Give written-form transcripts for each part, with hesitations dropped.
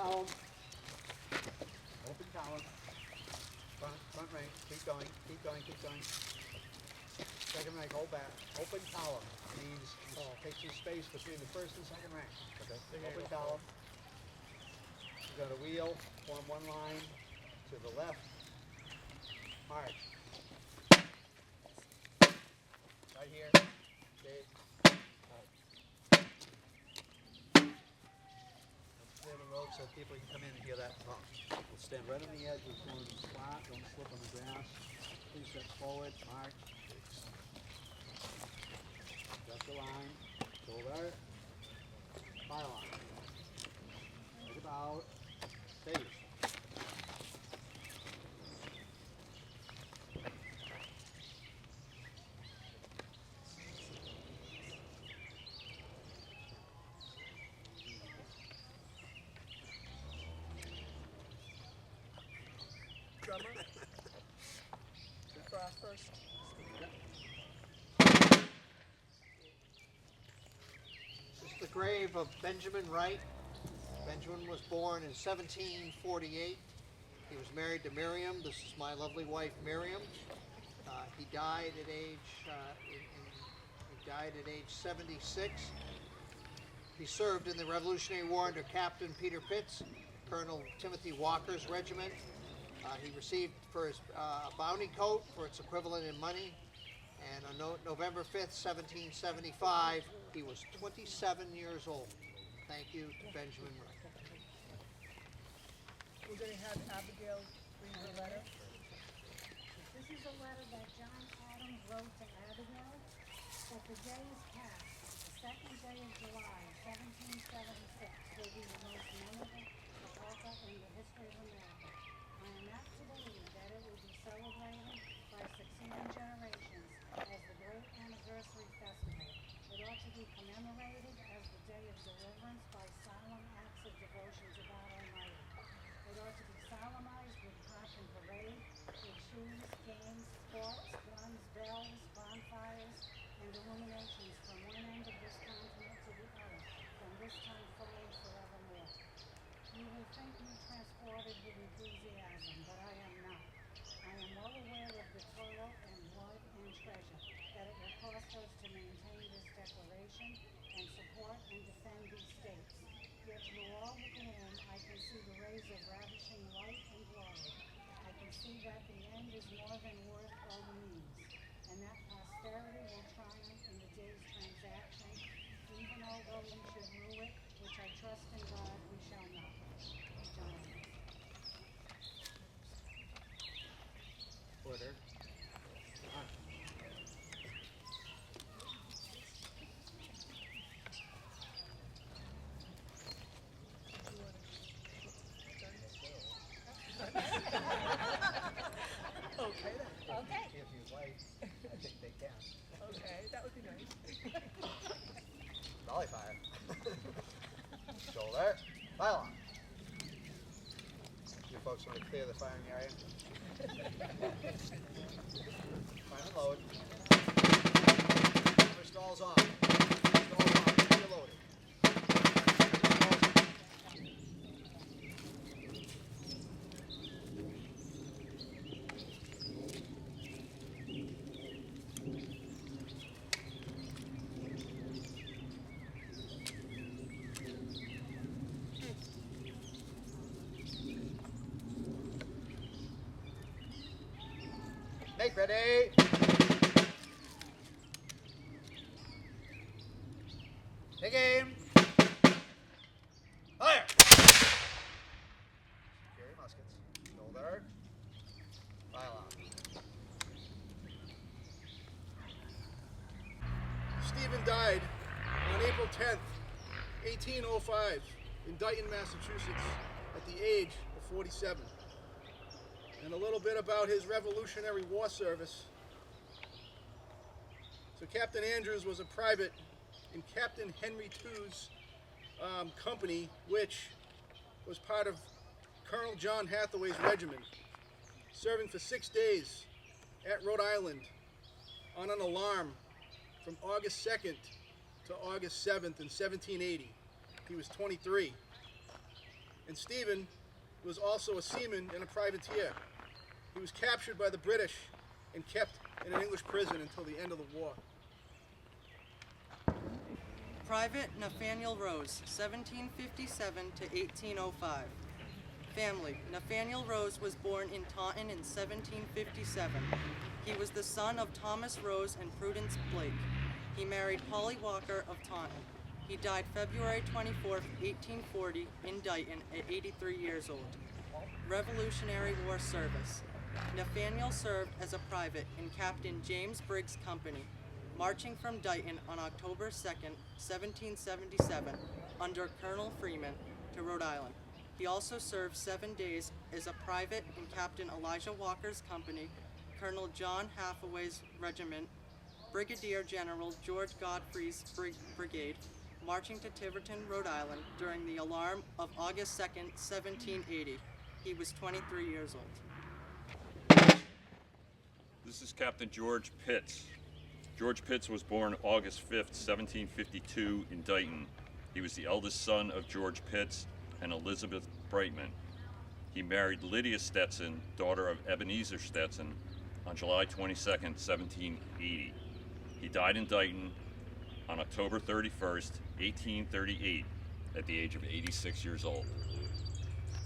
column. Open column. Front rank. Keep going. Keep going. Keep going. Second rank. Hold back. Open column means take some space between the first and second rank. Okay. Open column. You got a wheel. Form one line to the left. March. Right here. Okay. Clear the road so people can come in and hear that talk. We'll stand right on the edge. We're going to squat. Don't slip on the grass. 2 steps forward. March. Adjust the line. Shoulder. Fire line. Right about. Stage. Drummer. Frost first. This is the grave of Benjamin Wright. Benjamin was born in 1748. He was married to Miriam. This is my lovely wife, Miriam. He died at age 76. He served in the Revolutionary War under Captain Peter Pitts, Colonel Timothy Walker's regiment. He received for his bounty coat for its equivalent in money. And on November 5th, 1775, he was 27 years old. Thank you to Benjamin Wright. We're going to have Abigail read the letter. This is a letter that John Adams wrote to Abigail, that the day is past, the second day of July, 1776, will be the most memorable epocha in the history of America. I am apt to believe that it will be celebrated by succeeding generations as the great anniversary festival. It ought to be commemorated as the day of deliverance by solemn acts of devotion to God Almighty. It ought to be solemnized with pomp and parade, with shoes, games, sports, guns, bells, bonfires, and illuminations from one end of this continent to the other, from this time forward forevermore. You will think me transported with enthusiasm, but I am not. I am well aware of the toil and blood and treasure that it will cost us to maintain this declaration and support and defend these states. Yet through all the gloom, I can see the rays of ravishing light and glory. I can see that the end is more than worth all the means, and that posterity will triumph in the day's transaction, even although we should rue it, which I trust in God we shall not. John Adams. Order. On. Okay then. Okay. If you'd like, I think they can. Okay, that would be nice. Volley fire. Shoulder. Fire on. You folks want to clear the firing area? Prime and load. Hammer stalls on. Stalls on. Hammer loaded. Make ready. Take aim. Fire. Carry muskets. Shoulder. Fire on. Stephen died on April 10th, 1805, in Dayton, Massachusetts, at the age of 47. And a little bit about his Revolutionary War service. So Captain Andrews was a private in Captain Henry II's company, which was part of Colonel John Hathaway's regiment, serving for 6 days at Rhode Island on an alarm from August 2nd to August 7th in 1780. He was 23. and Stephen was also a seaman and a privateer. He was captured by the British and kept in an English prison until the end of the war. Private Nathaniel Rose, 1757 to 1805. Family. Nathaniel Rose was born in Taunton in 1757. He was the son of Thomas Rose and Prudence Blake. He married Polly Walker of Taunton. He died February 24, 1840 in Dighton at 83 years old. Revolutionary War service. Nathaniel served as a private in Captain James Briggs' company, marching from Dighton on October 2nd, 1777, under Colonel Freeman to Rhode Island. He also served 7 days as a private in Captain Elijah Walker's company, Colonel John Hathaway's regiment, Brigadier General George Godfrey's brigade, marching to Tiverton, Rhode Island during the alarm of August 2nd, 1780. He was 23 years old. This is Captain George Pitts. George Pitts was born August 5th, 1752 in Dighton. He was the eldest son of George Pitts and Elizabeth Brightman. He married Lydia Stetson, daughter of Ebenezer Stetson, on July 22nd, 1780. He died in Dighton on October 31st, 1838, at the age of 86 years old.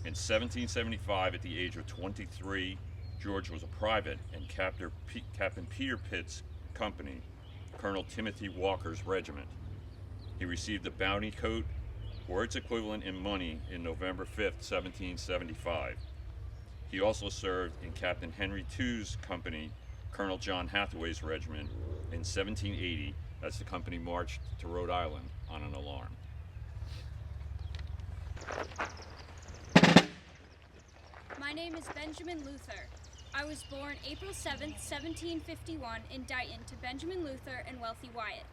In 1775, at the age of 23, George was a private in Captain Peter Pitt's company, Colonel Timothy Walker's regiment. He received the bounty coat, or its equivalent in money, in November 5th, 1775. He also served in Captain Henry II's company, Colonel John Hathaway's regiment, in 1780 as the company marched to Rhode Island on an alarm. My name is Benjamin Luther. I was born April 7th, 1751 in Dighton to Benjamin Luther and Wealthy Wyatt.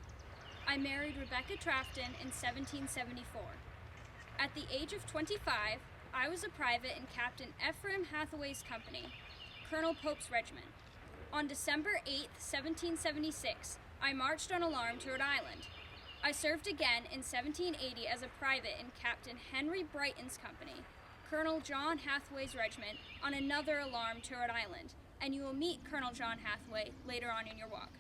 I married Rebecca Trafton in 1774. At the age of 25, I was a private in Captain Ephraim Hathaway's company, Colonel Pope's regiment. On December 8th, 1776, I marched on alarm to Rhode Island. I served again in 1780 as a private in Captain Henry Brighton's company, Colonel John Hathaway's regiment, on another alarm to Rhode Island, and you will meet Colonel John Hathaway later on in your walk.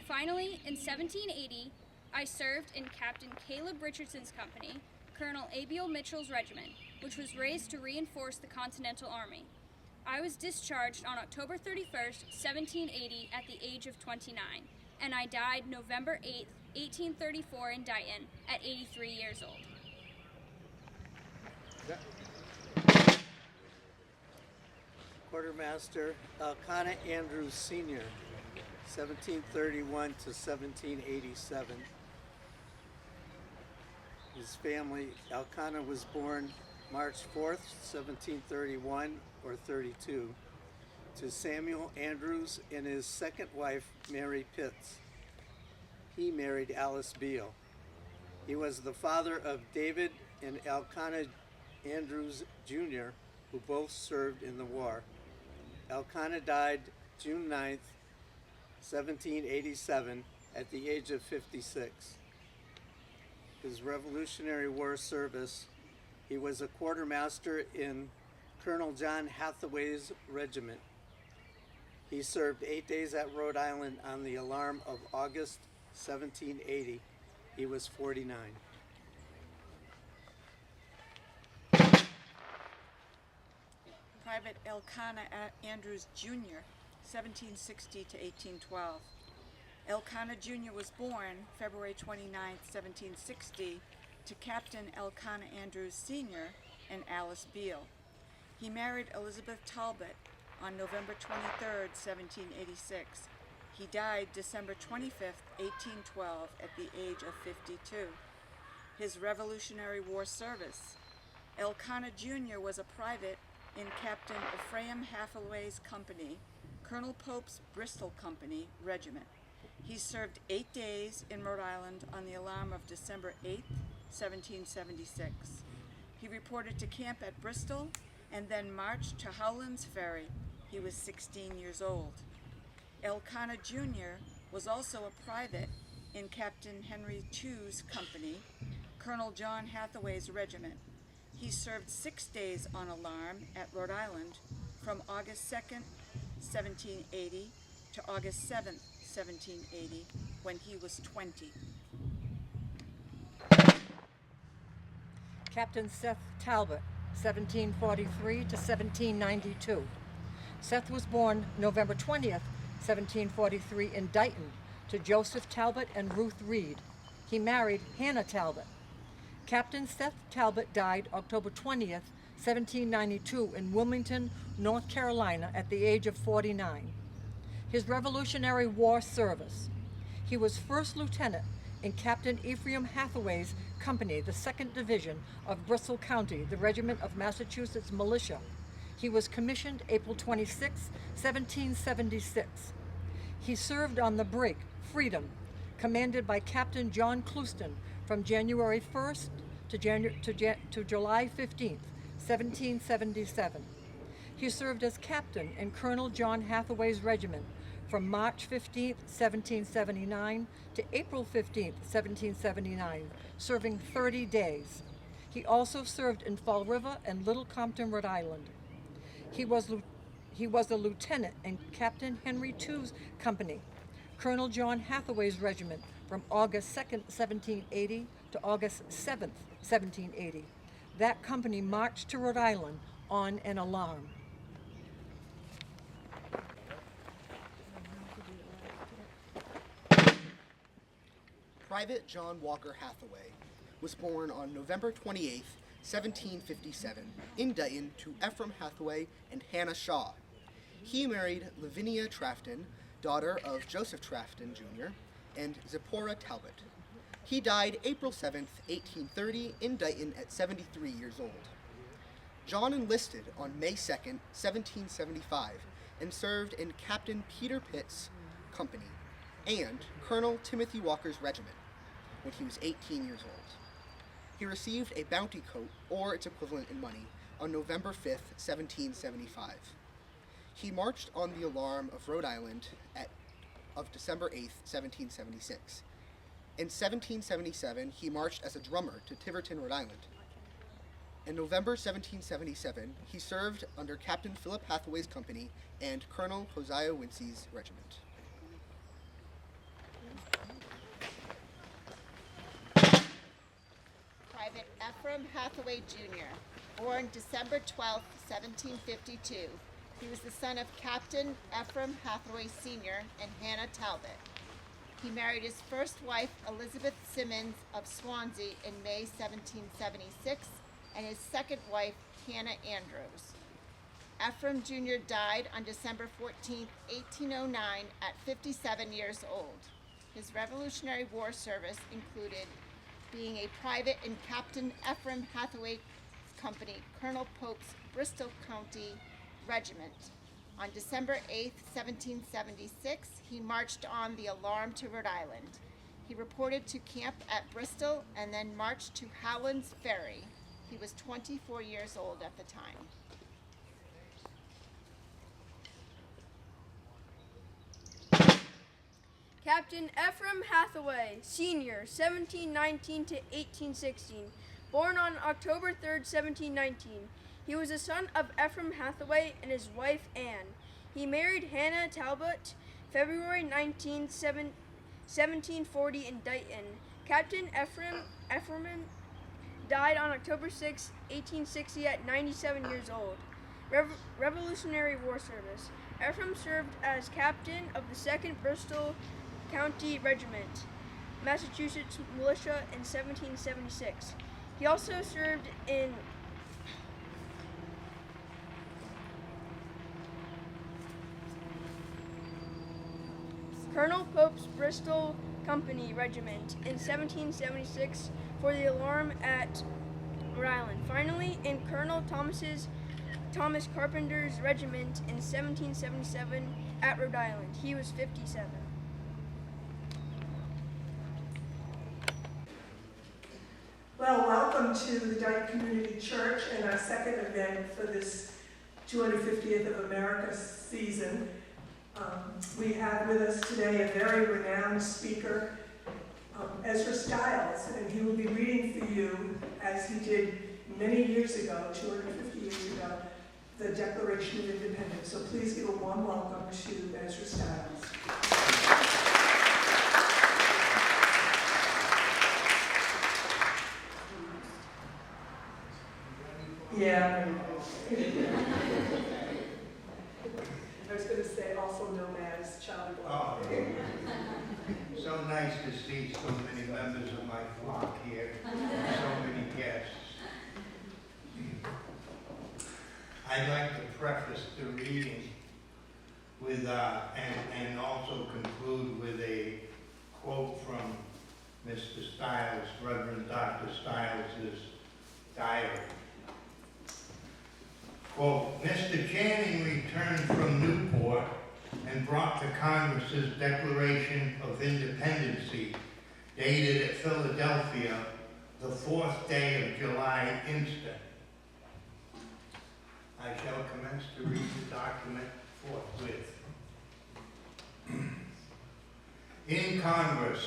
Finally, in 1780, I served in Captain Caleb Richardson's company, Colonel Abiel Mitchell's regiment, which was raised to reinforce the Continental Army. I was discharged on October 31st, 1780 at the age of 29, and I died November 8th, 1834 in Dighton at 83 years old. Quartermaster Elkanah Andrews Sr., 1731 to 1787. His family, Elkanah was born March 4th, 1731 or 32, to Samuel Andrews and his second wife, Mary Pitts. He married Alice Beale. He was the father of David and Elkanah Andrews Jr., who both served in the war. Elkanah died June 9th, 1787, at the age of 56. His Revolutionary War service, he was a quartermaster in Colonel John Hathaway's regiment. He served 8 days at Rhode Island on the alarm of August 1780. He was 49. Private Elkanah Andrews Jr., 1760 to 1812. Elkanah Jr. was born February 29, 1760, to Captain Elkanah Andrews Sr. and Alice Beale. He married Elizabeth Talbot on November 23, 1786. He died December 25, 1812, at the age of 52. His Revolutionary War service. Elkanah Jr. was a private in Captain Ephraim Hathaway's company, Colonel Pope's Bristol Company regiment. He served 8 days in Rhode Island on the alarm of December 8, 1776. He reported to camp at Bristol and then marched to Howland's Ferry. He was 16 years old. Elkanah Jr. was also a private in Captain Henry II's company, Colonel John Hathaway's regiment. He served 6 days on alarm at Rhode Island from August 2nd, 1780 to August 7th, 1780, when he was 20. Captain Seth Talbot, 1743 to 1792. Seth was born November 20th, 1743 in Dighton to Joseph Talbot and Ruth Reed. He married Hannah Talbot. Captain Seth Talbot died October 20th, 1792 in Wilmington, North Carolina at the age of 49. His Revolutionary War service. He was first lieutenant in Captain Ephraim Hathaway's company, the 2nd Division of Bristol County, the Regiment of Massachusetts Militia. He was commissioned April 26, 1776. He served on the brig Freedom, commanded by Captain John Clouston from January 1st to July 15th, 1777. He served as captain in Colonel John Hathaway's regiment from March 15th, 1779 to April 15th, 1779, serving 30 days. He also served in Fall River and Little Compton, Rhode Island. He was a lieutenant in Captain Henry II's company, Colonel John Hathaway's regiment, from August 2nd, 1780 to August 7th, 1780. That company marched to Rhode Island on an alarm. Private John Walker Hathaway was born on November 28, 1757, in Dighton to Ephraim Hathaway and Hannah Shaw. He married Lavinia Trafton, daughter of Joseph Trafton, Jr., and Zipporah Talbot. He died April 7, 1830, in Dighton at 73 years old. John enlisted on May 2, 1775, and served in Captain Peter Pitt's company and Colonel Timothy Walker's regiment when he was 18 years old. He received a bounty coat, or its equivalent in money, on November 5, 1775. He marched on the alarm of Rhode Island of December 8, 1776. In 1777, he marched as a drummer to Tiverton, Rhode Island. In November 1777, he served under Captain Philip Hathaway's company and Colonel Hosea Wincy's regiment. Private Ephraim Hathaway Jr., born December 12, 1752. He was the son of Captain Ephraim Hathaway Sr. and Hannah Talbot. He married his first wife, Elizabeth Simmons of Swansea, in May 1776, and his second wife, Hannah Andrews. Ephraim Jr. died on December 14, 1809, at 57 years old. His Revolutionary War service included being a private in Captain Ephraim Hathaway's company, Colonel Pope's Bristol County Regiment. On December 8, 1776, he marched on the alarm to Rhode Island. He reported to camp at Bristol and then marched to Howland's Ferry. He was 24 years old at the time. Captain Ephraim Hathaway, Sr., 1719 to 1816, born on October 3, 1719. He was the son of Ephraim Hathaway and his wife Anne. He married Hannah Talbot February 19, 1740 in Dighton. Captain Ephraim died on October 6, 1860 at 97 years old. Revolutionary War service. Ephraim served as captain of the 2nd Bristol County Regiment, Massachusetts Militia in 1776. He also served in Colonel Pope's Bristol Company Regiment in 1776 for the alarm at Rhode Island. Finally, in Colonel Thomas Carpenter's Regiment in 1777 at Rhode Island. He was 57. Well, welcome to the Dighton Community Church and our second event for this 250th of America season. We have with us today a very renowned speaker, Ezra Stiles, and he will be reading for you, as he did many years ago, 250 years ago, the Declaration of Independence. So please give a warm welcome to Ezra Stiles. Yeah. I was going to say also known as Charlie Ball. Oh, so nice to see so many members of my flock here, so many guests. I'd like to preface the reading with, and also conclude with a quote from Mr. Stiles, Reverend Dr. Stiles' diary. Quote, Mr. Channing returned from Newport and brought to Congress's Declaration of Independence, dated at Philadelphia, the 4th day of July instant. I shall commence to read the document forthwith. In Congress,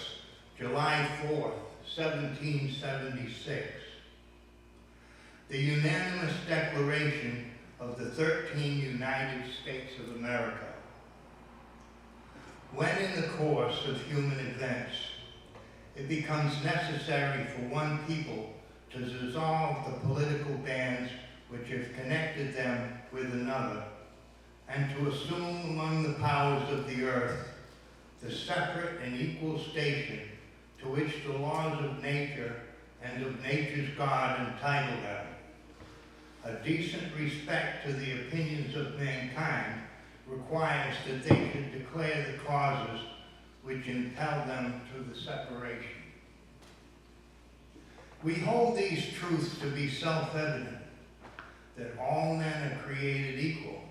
July 4th, 1776, the unanimous declaration of the 13 United States of America. When in the course of human events, it becomes necessary for one people to dissolve the political bands which have connected them with another, and to assume among the powers of the earth the separate and equal station to which the laws of nature and of nature's God entitle them. A decent respect to the opinions of mankind requires that they should declare the causes which impel them to the separation. We hold these truths to be self-evident, that all men are created equal,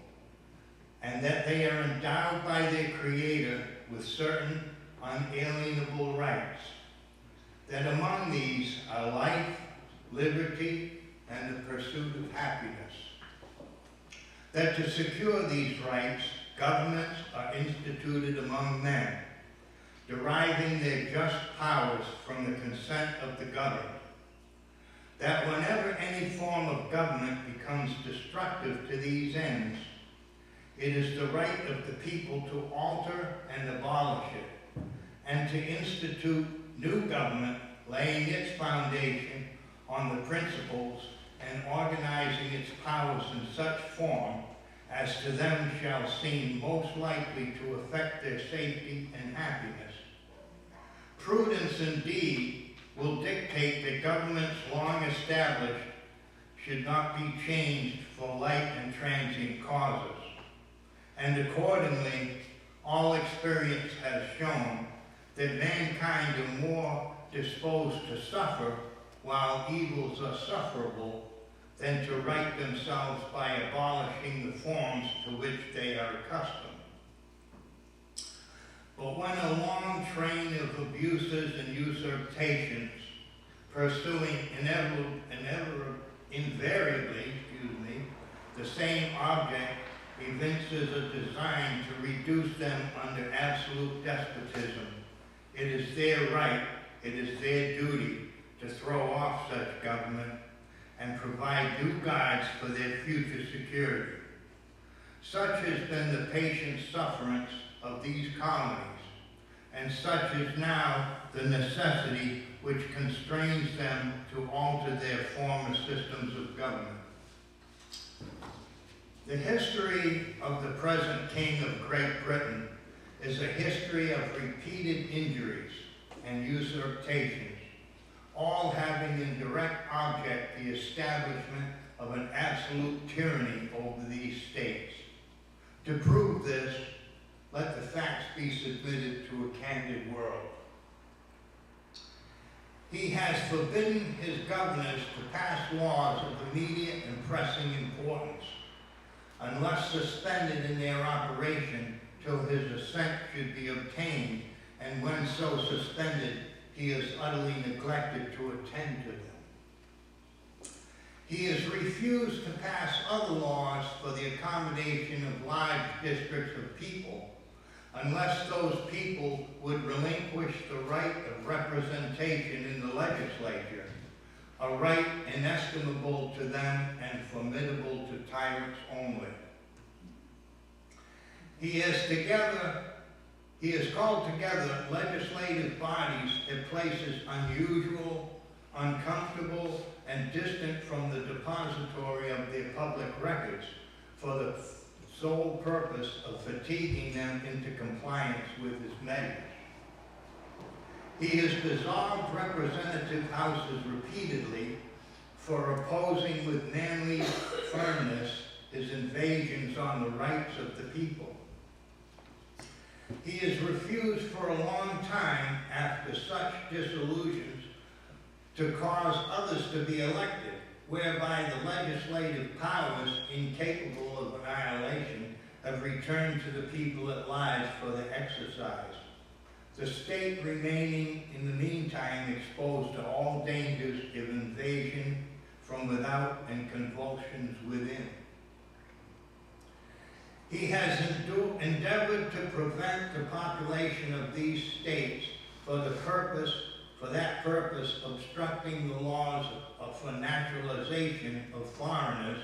and that they are endowed by their Creator with certain unalienable rights, that among these are life, liberty, and the pursuit of happiness. That to secure these rights, governments are instituted among men, deriving their just powers from the consent of the governed. That whenever any form of government becomes destructive to these ends, it is the right of the people to alter and abolish it, and to institute new government, laying its foundation on the principles and organizing its powers in such form as to them shall seem most likely to affect their safety and happiness. Prudence indeed will dictate that governments long established should not be changed for light and transient causes. And accordingly, all experience has shown that mankind are more disposed to suffer while evils are sufferable than to right themselves by abolishing the forms to which they are accustomed. But when a long train of abuses and usurpations pursuing invariably, the same object evinces a design to reduce them under absolute despotism, it is their right, it is their duty to throw off such government and provide due guards for their future security. Such has been the patient sufferance of these colonies, and such is now the necessity which constrains them to alter their former systems of government. The history of the present King of Great Britain is a history of repeated injuries and usurpations, all having in direct object the establishment of an absolute tyranny over these states. To prove this, let the facts be submitted to a candid world. He has forbidden his governors to pass laws of immediate and pressing importance, unless suspended in their operation till his assent should be obtained, and when so suspended, he is utterly neglected to attend to them. He has refused to pass other laws for the accommodation of large districts of people, unless those people would relinquish the right of representation in the legislature, a right inestimable to them and formidable to tyrants only. He has called together legislative bodies at places unusual, uncomfortable, and distant from the depository of their public records for the sole purpose of fatiguing them into compliance with his measures. He has dissolved representative houses repeatedly for opposing with manly firmness his invasions on the rights of the people. He has refused for a long time, after such disillusions, to cause others to be elected, whereby the legislative powers, incapable of annihilation, have returned to the people at large for their exercise. The state remaining in the meantime exposed to all dangers of invasion from without and convulsions within. He has endeavored to prevent the population of these states for that purpose obstructing the laws for naturalization of foreigners,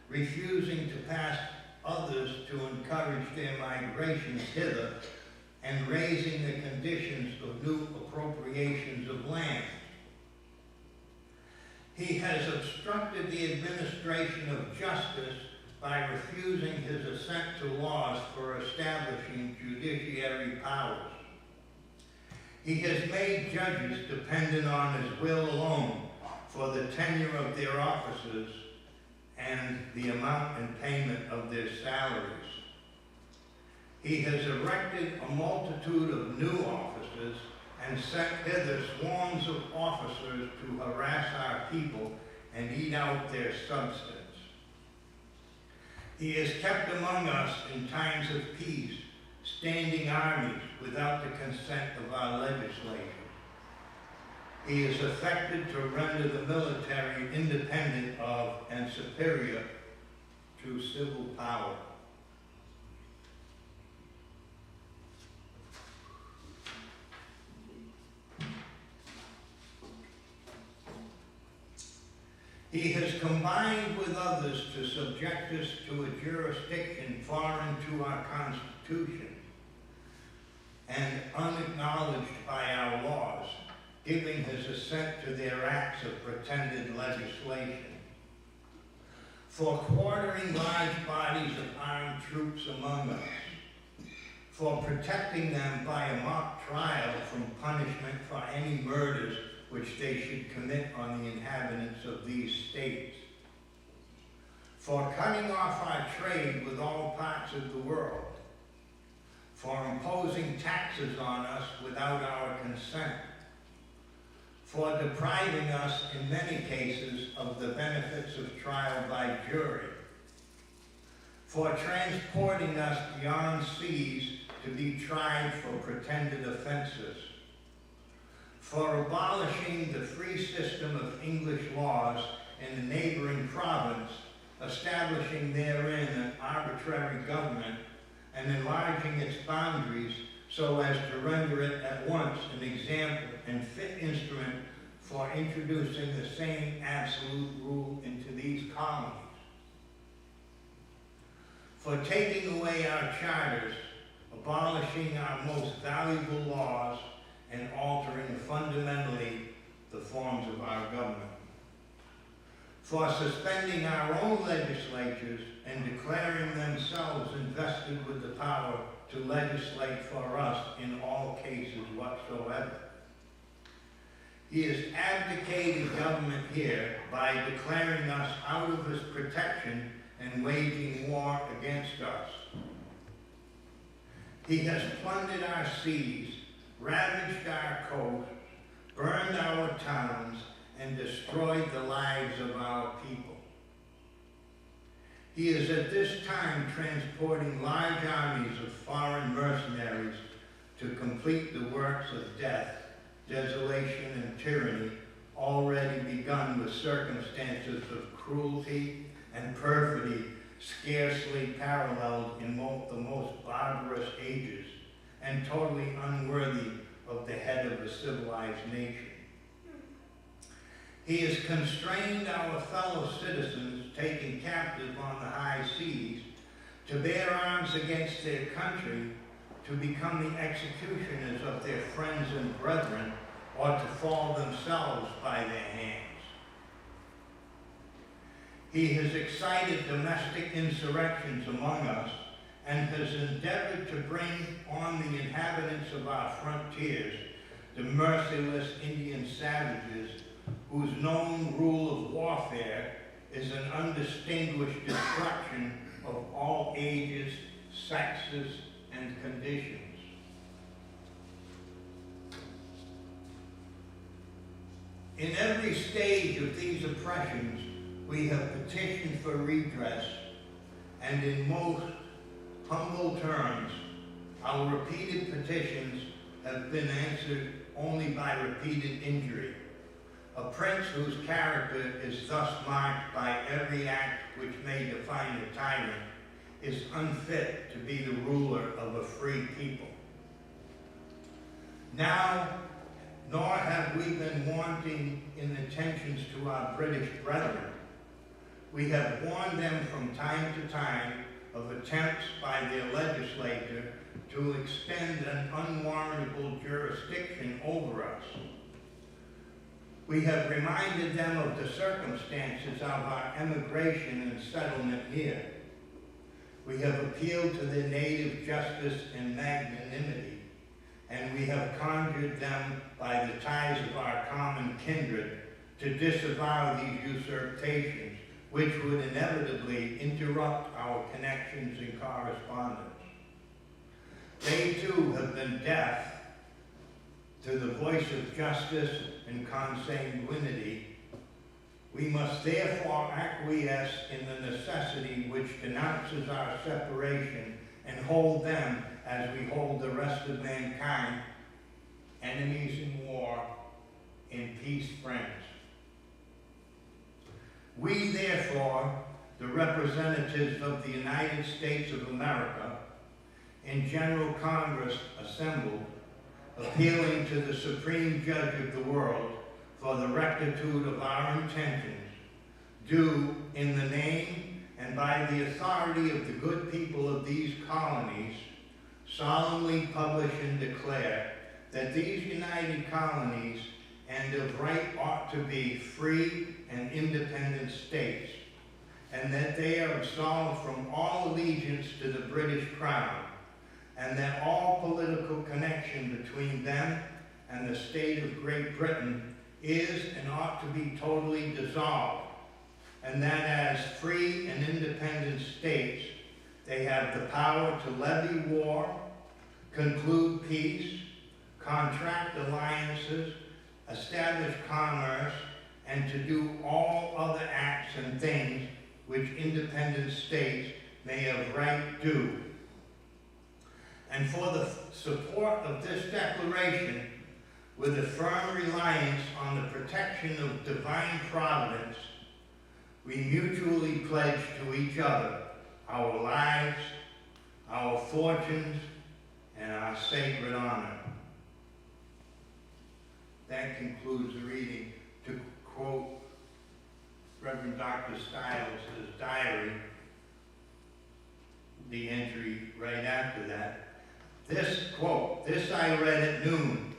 refusing to pass others to encourage their migrations hither, and raising the conditions of new appropriations of land. He has obstructed the administration of justice by refusing his assent to laws for establishing judiciary powers. He has made judges dependent on his will alone for the tenure of their offices and the amount and payment of their salaries. He has erected a multitude of new officers and sent hither swarms of officers to harass our people and eat out their substance. He has kept among us in times of peace standing armies without the consent of our legislature. He has affected to render the military independent of and superior to civil power. He has combined with others to subject us to a jurisdiction foreign to our Constitution and unacknowledged by our laws, giving his assent to their acts of pretended legislation. For quartering large bodies of armed troops among us, for protecting them by a mock trial from punishment for any murders which they should commit on the inhabitants of these states, for cutting off our trade with all parts of the world, for imposing taxes on us without our consent, for depriving us in many cases of the benefits of trial by jury, for transporting us beyond seas to be tried for pretended offenses, for abolishing the free system of English laws in the neighboring province, establishing therein an arbitrary government, and enlarging its boundaries so as to render it at once an example and fit instrument for introducing the same absolute rule into these colonies, for taking away our charters, abolishing our most valuable laws, and altering fundamentally the forms of our government, for suspending our own legislatures and declaring themselves invested with the power to legislate for us in all cases whatsoever. He has abdicated government here by declaring us out of his protection and waging war against us. He has plundered our seas, ravaged our coasts, burned our towns, and destroyed the lives of our people. He is at this time transporting large armies of foreign mercenaries to complete the works of death, desolation, and tyranny already begun with circumstances of cruelty and perfidy scarcely paralleled in the most barbarous ages, and totally unworthy of the head of a civilized nation. He has constrained our fellow citizens taken captive on the high seas to bear arms against their country, to become the executioners of their friends and brethren, or to fall themselves by their hands. He has excited domestic insurrections among us and has endeavored to bring on the inhabitants of our frontiers the merciless Indian savages whose known rule of warfare is an undistinguished destruction of all ages, sexes, and conditions. In every stage of these oppressions, we have petitioned for redress, and in most humble terms, our repeated petitions have been answered only by repeated injury. A prince whose character is thus marked by every act which may define a tyrant is unfit to be the ruler of a free people. Now, nor have we been wanting in attentions to our British brethren. We have warned them from time to time of attempts by their legislature to extend an unwarrantable jurisdiction over us. We have reminded them of the circumstances of our emigration and settlement here. We have appealed to their native justice and magnanimity, and we have conjured them by the ties of our common kindred to disavow these usurpations, which would inevitably interrupt our connections and correspondence. They too have been deaf to the voice of justice and consanguinity. We must therefore acquiesce in the necessity which denounces our separation and hold them as we hold the rest of mankind, enemies in war, in peace friends. We therefore, the representatives of the United States of America, in General Congress assembled, appealing to the Supreme Judge of the world for the rectitude of our intentions, do, in the name and by the authority of the good people of these colonies, solemnly publish and declare that these united colonies and of right ought to be free and independent states, and that they are absolved from all allegiance to the British Crown, and that all political connection between them and the state of Great Britain is and ought to be totally dissolved, and that as free and independent states, they have the power to levy war, conclude peace, contract alliances, establish commerce, and to do all other acts and things which independent states may of right do. And for the support of this declaration, with a firm reliance on the protection of divine providence, we mutually pledge to each other our lives, our fortunes, and our sacred honor. That concludes the reading. To quote Reverend Dr. Stiles' diary, the entry right after that, this quote, "This I read at noon,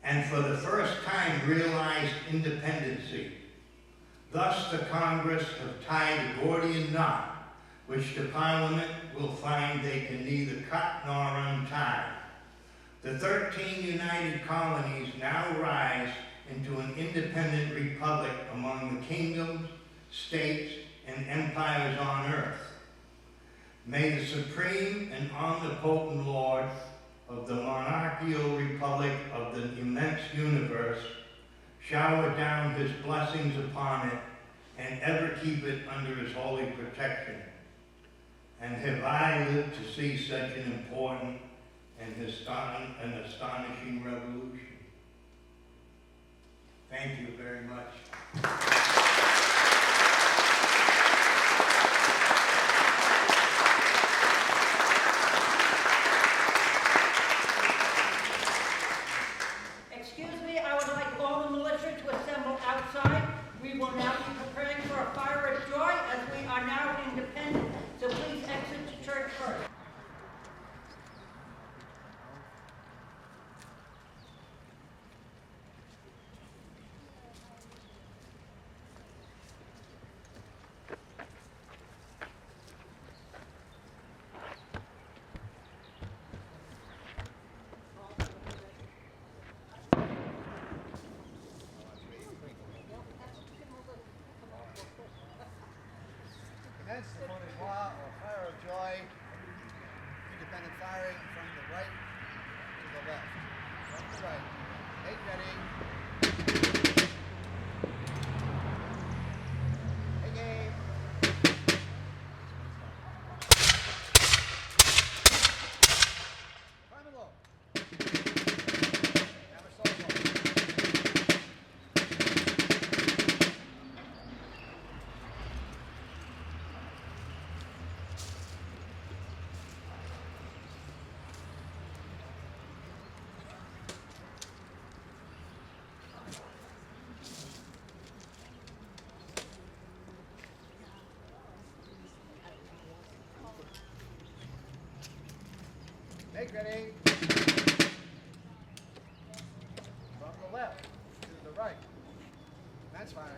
and for the first time realized independency. Thus the Congress have tied a Gordian knot, which the Parliament will find they can neither cut nor untie. The 13 united colonies now rise into an independent republic among the kingdoms, states, and empires on earth. May the supreme and omnipotent Lord of the monarchical republic of the immense universe shower down his blessings upon it and ever keep it under his holy protection. And have I lived to see such an important and astonishing revolution." Thank you very much. Excuse me, I would like all the militia to assemble outside. Commence the feu de joie or fire of joy. Independent firing from the right to the left. From the right. Make ready. Take aim. Prime and low. Hammer solo. Make ready. From the left to the right. That's firing.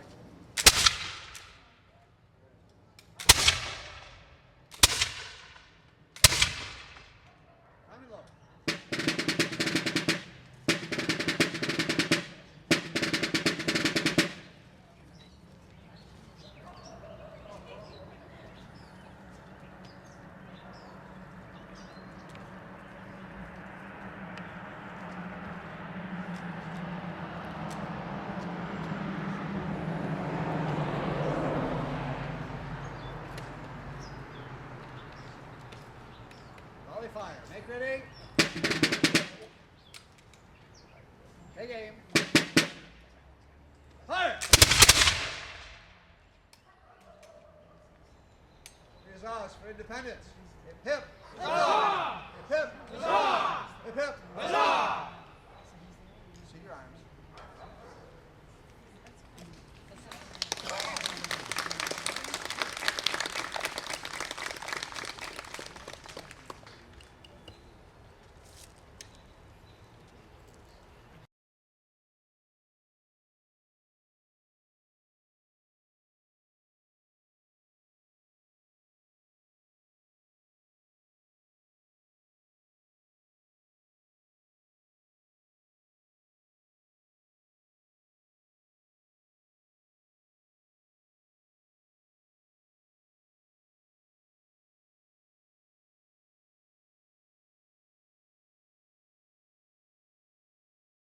Prime and low. Volley fire. Make ready. Take aim. Fire! Here's ours for independence. Hip hip. Hip hip.